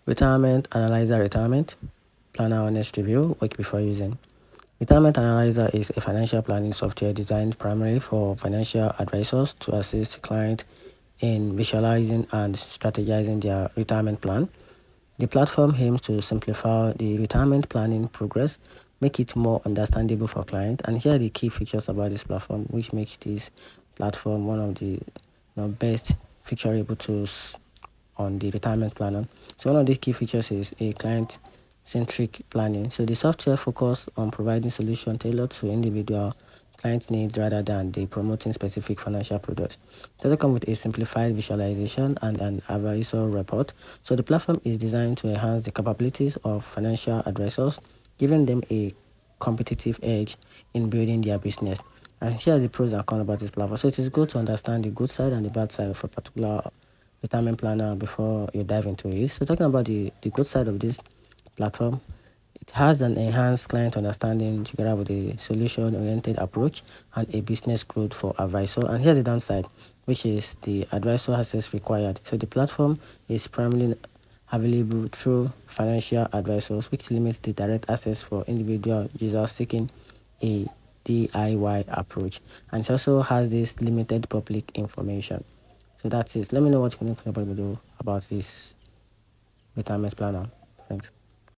Retirement Analyzer Retirement Planner Honest Review Week Before Using. Retirement Analyzer is a financial planning software designed primarily for financial advisors to assist clients in visualizing and strategizing their retirement plan. The platform aims to simplify the retirement planning progress, make it more understandable for clients, and here are the key features about this platform, which makes this platform one of the best featureable tools on the retirement planner. So one of the key features is a client-centric planning. So the software focus on providing solution tailored to individual client needs rather than the promoting specific financial products. It also comes with a simplified visualization and an advisor report. So the platform is designed to enhance the capabilities of financial advisors, giving them a competitive edge in building their business. And here are the pros and cons about this platform. So it is good to understand the good side and the bad side of a particular retirement planner before you dive into it. So talking about the good side of this platform, it has an enhanced client understanding together with a solution-oriented approach and a business growth for advisor. And here's the downside, which is the advisor access required. So the platform is primarily available through financial advisors, which limits the direct access for individual users seeking a DIY approach. And it also has this limited public information. So that's it. Let me know what you think about the video about this retirement planner. Thanks.